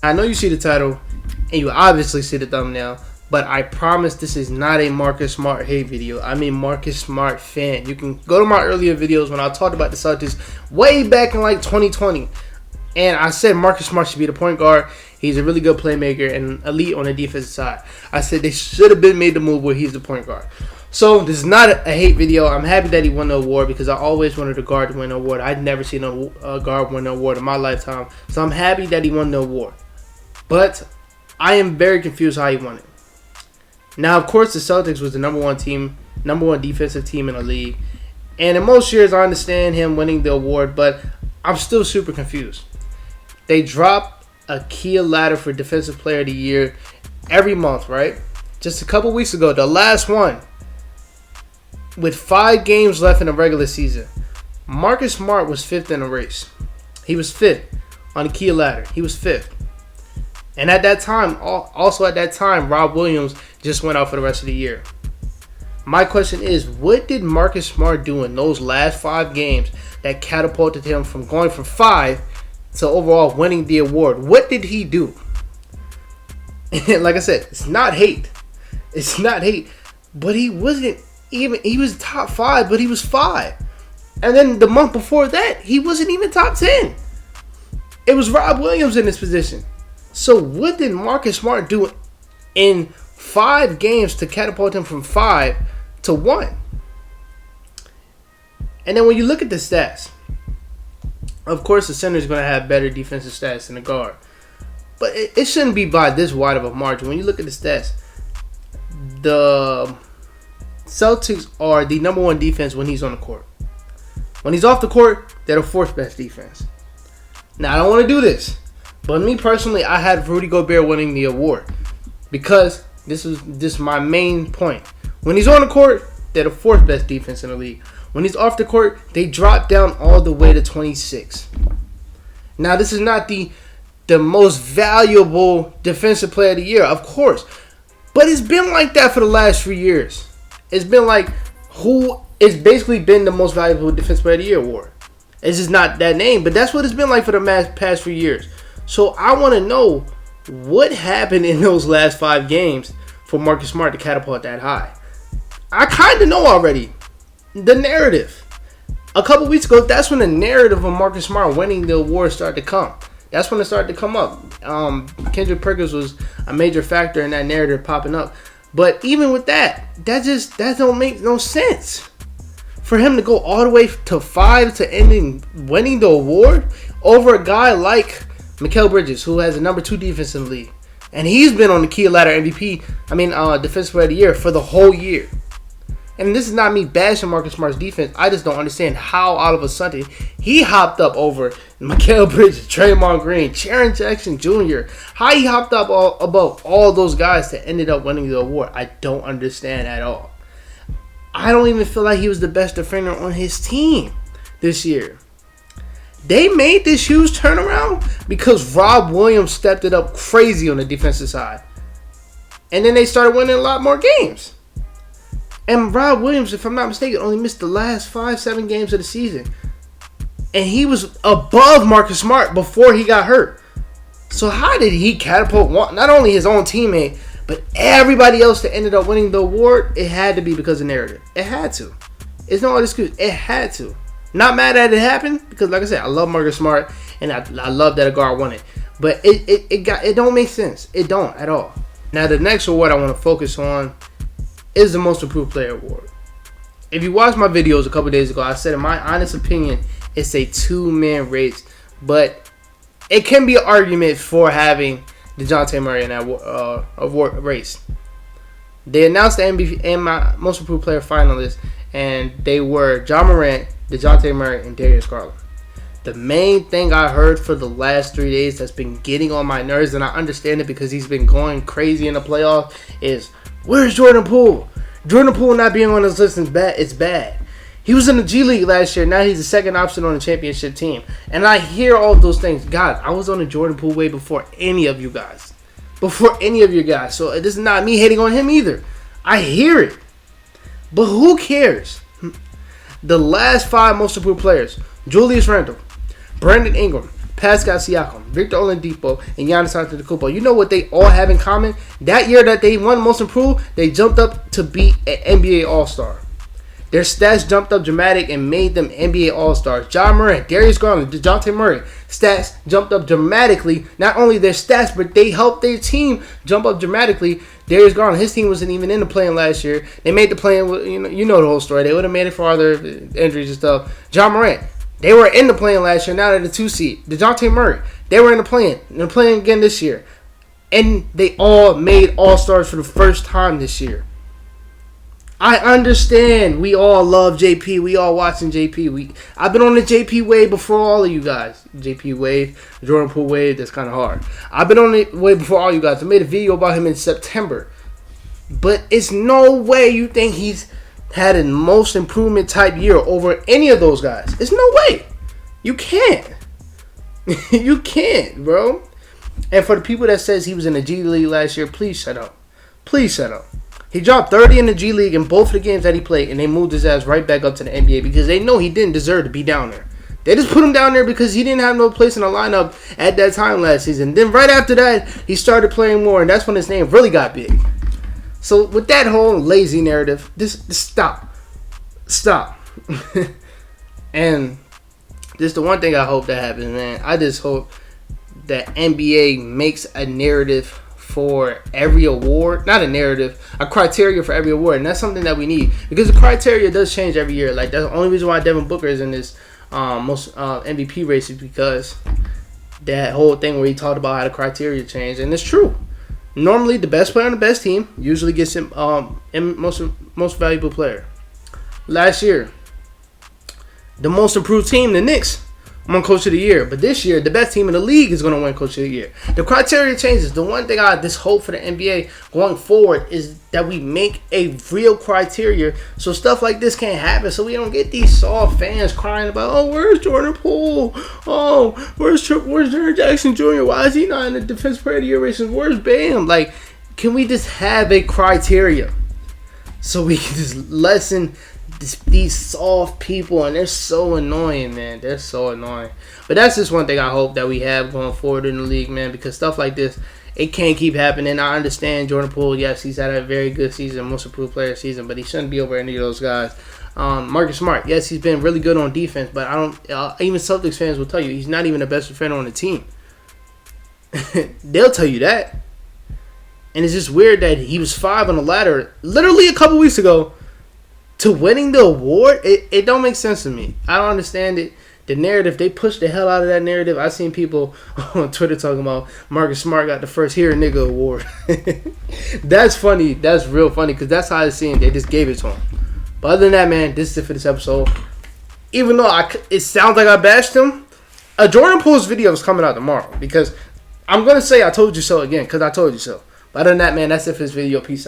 I know you see the title, and you obviously see the thumbnail, but I promise this is not a Marcus Smart hate video. I'm a Marcus Smart fan. You can go to my earlier videos when I talked about the Celtics way back in like 2020. And I said Marcus Smart should be the point guard. He's a really good playmaker and elite on the defensive side. I said they should have been made the move where he's the point guard. So this is not a hate video. I'm happy that he won the award because I always wanted a guard to win the award. I'd never seen a guard win the award in my lifetime. So I'm happy that he won the award. But I am very confused how he won it. Now, of course, the Celtics was the number one defensive team in the league. And in most years, I understand him winning the award, but I'm still super confused. They drop a Kia ladder for Defensive Player of the Year every month, right? Just a couple weeks ago, the last one, with 5 games left in the regular season, Marcus Smart was 5th in the race. He was 5th on the Kia ladder. He was 5th. And at that time, Rob Williams just went out for the rest of the year. My question is, what did Marcus Smart do in those last 5 games that catapulted him from going from 5 to overall winning the award? What did he do? And like I said, it's not hate. It's not hate. But he wasn't even, he was top 5, but he was 5. And then the month before that, he wasn't even top 10. It was Rob Williams in this position. So what did Marcus Smart do in 5 games to catapult him from 5 to 1? And then when you look at the stats, of course the center is going to have better defensive stats than the guard. But it shouldn't be by this wide of a margin. When you look at the stats, the Celtics are the number 1 defense when he's on the court. When he's off the court, they're the 4th best defense. Now, I don't want to do this, but me personally, I had Rudy Gobert winning the award because this is my main point. When he's on the court, they're the 4th best defense in the league. When he's off the court, they drop down all the way to 26. Now, this is not the most valuable defensive player of the year, of course, but it's been like that for the last few years. It's been like it's basically been the most valuable defensive player of the year award. It's just not that name, but that's what it's been like for the past few years. So I want to know what happened in those last 5 games for Marcus Smart to catapult that high. I kind of know already the narrative. A couple weeks ago, that's when the narrative of Marcus Smart winning the award started to come. That's when it started to come up. Kendrick Perkins was a major factor in that narrative popping up. But even with that don't make no sense. For him to go all the way to 5 to ending winning the award over a guy like Mikal Bridges, who has a number 2 defense in the league. And he's been on the Kia ladder Defensive Player of the Year for the whole year. And this is not me bashing Marcus Smart's defense. I just don't understand how all of a sudden he hopped up over Mikal Bridges, Draymond Green, Jaren Jackson Jr. How he hopped up above all those guys that ended up winning the award. I don't understand at all. I don't even feel like he was the best defender on his team this year. They made this huge turnaround because Rob Williams stepped it up crazy on the defensive side. And then they started winning a lot more games. And Rob Williams, if I'm not mistaken, only missed the last 5-7 games of the season. And he was above Marcus Smart before he got hurt. So how did he catapult not only his own teammate, but everybody else that ended up winning the award? It had to be because of narrative. It had to. It's no other excuse. It had to. Not mad that it happened because, like I said, I love Marcus Smart and I love that a guard won it. But it don't make sense. It don't at all. Now the next award I want to focus on is the Most Improved Player award. If you watched my videos a couple days ago, I said in my honest opinion, it's a 2-man race, but it can be an argument for having DeJounte Murray in that award race. They announced the MVP and my Most Improved Player finalists, and they were Ja Morant, DeJounte Murray, and Darius Garland. The main thing I heard for the last 3 days that's been getting on my nerves, and I understand it because he's been going crazy in the playoffs, is where's Jordan Poole? Jordan Poole not being on this list is bad. It's bad. He was in the G League last year. Now he's the second option on the championship team. And I hear all of those things. God, I was on the Jordan Poole way before any of you guys. So this is not me hating on him either. I hear it. But who cares? The last 5 Most Improved players: Julius Randle, Brandon Ingram, Pascal Siakam, Victor Oladipo, and Giannis Antetokounmpo. You know what they all have in common? That year that they won Most Improved, they jumped up to be an NBA All-Star. Their stats jumped up dramatic and made them NBA All-Stars. Ja Morant, Darius Garland, DeJounte Murray, stats jumped up dramatically. Not only their stats, but they helped their team jump up dramatically. Darius Garland, his team wasn't even in the play-in last year. They made the play-in, you know the whole story. They would have made it for other injuries and stuff. Ja Morant, they were in the play-in last year, now they're the 2 seed. DeJounte Murray, they were in the play-in. They're playing again this year. And they all made All-Stars for the first time this year. I understand. We all love JP. We all watching JP. I've been on the JP wave before all of you guys. JP wave, Jordan Poole wave. That's kind of hard. I've been on the wave before all you guys. I made a video about him in September. But it's no way you think he's had a most improvement type year over any of those guys. It's no way. You can't. You can't, bro. And for the people that says he was in the G League last year, please shut up. Please shut up. He dropped 30 in the G League in both of the games that he played, and they moved his ass right back up to the NBA because they know he didn't deserve to be down there. They just put him down there because he didn't have no place in the lineup at that time last season. Then right after that, he started playing more, and that's when his name really got big. So with that whole lazy narrative, just stop. Stop. And this is the one thing I hope that happens, man. I just hope that NBA makes a narrative for every award, not a narrative, a criteria for every award, and that's something that we need because the criteria does change every year. Like that's the only reason why Devin Booker is in this most MVP race is because that whole thing where he talked about how the criteria changed, and it's true. Normally, the best player on the best team usually gets him most valuable player. Last year, the most improved team, the Knicks, won Coach of the Year. But this year, the best team in the league is going to win Coach of the Year. The criteria changes. The one thing I just hope for the NBA going forward is that we make a real criteria so stuff like this can't happen. So we don't get these soft fans crying about, oh, where's Jordan Poole? Oh, where's Jaren Jackson Jr.? Why is he not in the Defensive Player of the Year races? Where's Bam? Like, can we just have a criteria so we can just lessen these soft people, and they're so annoying, man. They're so annoying. But that's just one thing I hope that we have going forward in the league, man, because stuff like this, it can't keep happening. I understand Jordan Poole, yes, he's had a very good season, most improved player season, but he shouldn't be over any of those guys. Marcus Smart, yes, he's been really good on defense, but I don't. Even Celtics fans will tell you he's not even the best defender on the team. They'll tell you that. And it's just weird that he was 5 on the ladder literally a couple weeks ago to winning the award. It don't make sense to me. I don't understand it. The narrative, they pushed the hell out of that narrative. I've seen people on Twitter talking about Marcus Smart got the first Here Nigga award. That's funny. That's real funny because that's how I seen it. They just gave it to him. But other than that, man, this is it for this episode. Even though it sounds like I bashed him, a Jordan Poole's video is coming out tomorrow because I'm going to say I told you so again because I told you so. But other than that, man, that's it for this video. Peace out.